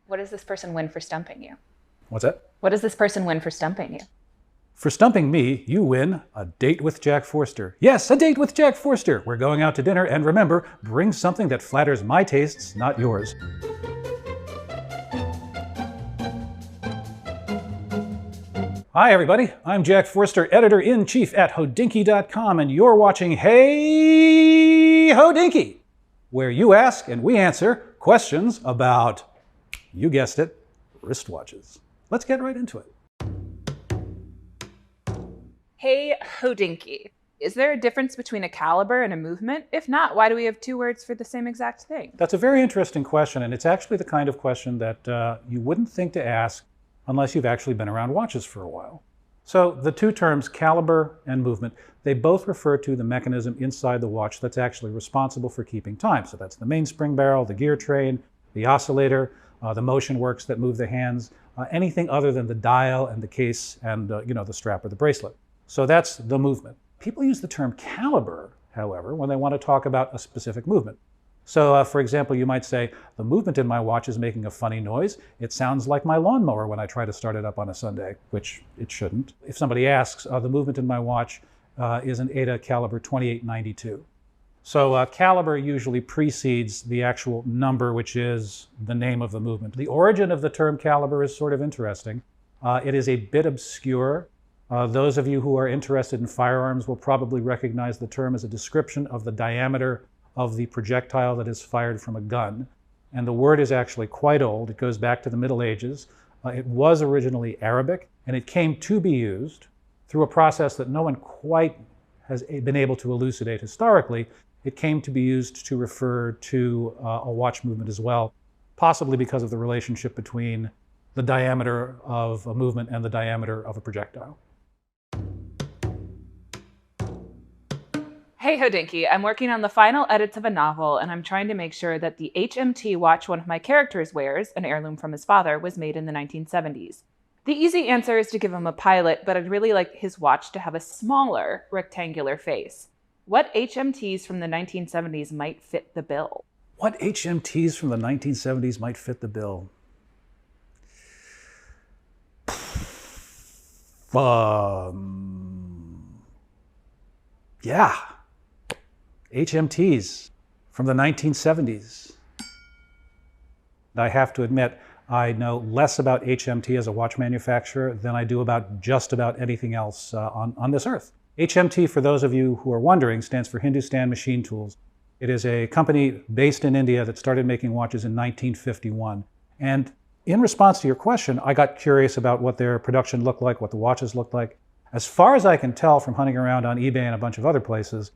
What does this person win for stumping you? What's that? What does this person win for stumping you? For stumping me, you win a date with Jack Forster. Yes, a date with Jack Forster. We're going out to dinner, and remember, bring something that flatters my tastes, not yours. Hi everybody, I'm Jack Forster, Editor-in-Chief at HODINKEE.com, and you're watching Hey HODINKEE, where you ask and we answer questions about, you guessed it, wristwatches. Let's get right into it. Hey HODINKEE, is there a difference between a caliber and a movement? If not, why do we have two words for the same exact thing? That's a very interesting question, and it's actually the kind of question that you wouldn't think to ask unless you've actually been around watches for a while. So the two terms, caliber and movement, they both refer to the mechanism inside the watch that's actually responsible for keeping time. So that's the mainspring barrel, the gear train, the oscillator, the motion works that move the hands, anything other than the dial and the case and the strap or the bracelet. So that's the movement. People use the term caliber, however, when they want to talk about a specific movement. So, for example, you might say, the movement in my watch is making a funny noise. It sounds like my lawnmower when I try to start it up on a Sunday, which it shouldn't. If somebody asks, the movement in my watch is an ATA caliber 2892. So caliber usually precedes the actual number, which is the name of the movement. The origin of the term caliber is sort of interesting. It is a bit obscure. Those of you who are interested in firearms will probably recognize the term as a description of the diameter of the projectile that is fired from a gun. And the word is actually quite old. It goes back to the Middle Ages. It was originally Arabic, and it came to be used through a process that no one quite has been able to elucidate historically. It came to be used to refer to a watch movement as well, possibly because of the relationship between the diameter of a movement and the diameter of a projectile. Hey HODINKEE, I'm working on the final edits of a novel, and I'm trying to make sure that the HMT watch one of my characters wears, an heirloom from his father, was made in the 1970s. The easy answer is to give him a pilot, but I'd really like his watch to have a smaller, rectangular face. What HMTs from the 1970s might fit the bill? What HMTs from the 1970s might fit the bill? Yeah. HMTs from the 1970s. I have to admit, I know less about HMT as a watch manufacturer than I do about just about anything else on this earth. HMT, for those of you who are wondering, stands for Hindustan Machine Tools. It is a company based in India that started making watches in 1951. And in response to your question, I got curious about what their production looked like, what the watches looked like. As far as I can tell from hunting around on eBay and a bunch of other places,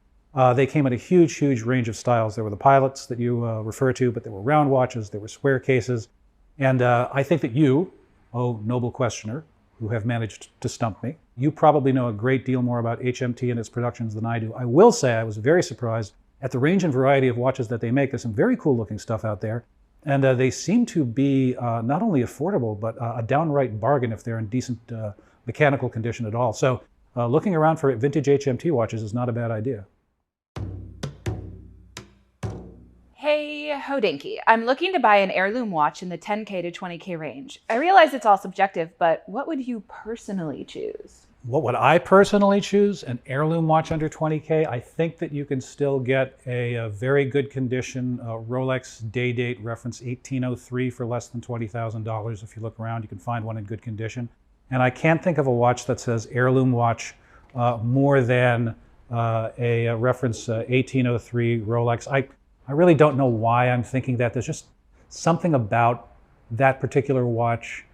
they came in a huge, huge range of styles. There were the pilots that you refer to, but there were round watches, there were square cases. And I think that you, oh noble questioner, who have managed to stump me, you probably know a great deal more about HMT and its productions than I do. I will say I was very surprised at the range and variety of watches that they make. There's some very cool looking stuff out there. And they seem to be not only affordable, but a downright bargain if they're in decent mechanical condition at all. So looking around for vintage HMT watches is not a bad idea. Hey HODINKEE, I'm looking to buy an heirloom watch in the 10K to 20K range. I realize it's all subjective, but what would you personally choose? What would I personally choose? An heirloom watch under 20K? I think that you can still get a very good condition Rolex day date reference 1803 for less than $20,000. If you look around, you can find one in good condition. And I can't think of a watch that says heirloom watch more than a reference 1803 Rolex. I really don't know why I'm thinking that. There's just something about that particular watch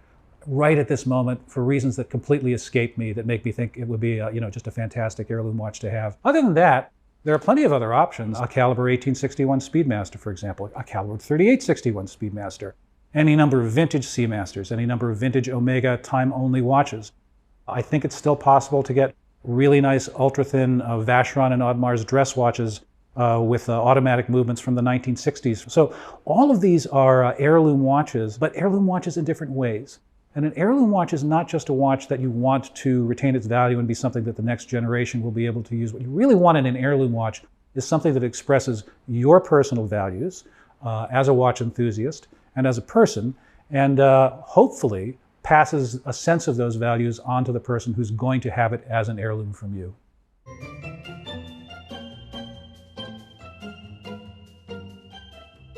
right at this moment for reasons that completely escape me that make me think it would be just a fantastic heirloom watch to have. Other than that, there are plenty of other options. A Calibre 1861 Speedmaster, for example, a Calibre 3861 Speedmaster, any number of vintage Seamasters, any number of vintage Omega time-only watches. I think it's still possible to get really nice ultra-thin Vacheron and Audemars dress watches with automatic movements from the 1960s. So all of these are heirloom watches, but heirloom watches in different ways. And an heirloom watch is not just a watch that you want to retain its value and be something that the next generation will be able to use. What you really want in an heirloom watch is something that expresses your personal values as a watch enthusiast and as a person, and hopefully passes a sense of those values on to the person who's going to have it as an heirloom from you.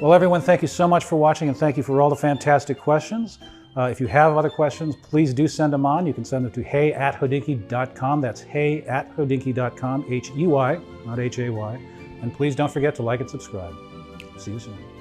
Well, everyone, thank you so much for watching, and thank you for all the fantastic questions. If you have other questions, please do send them on. You can send them to hey@hodinkee.com. That's hey@hodinkee.com, H-E-Y, not H-A-Y. And please don't forget to like and subscribe. See you soon.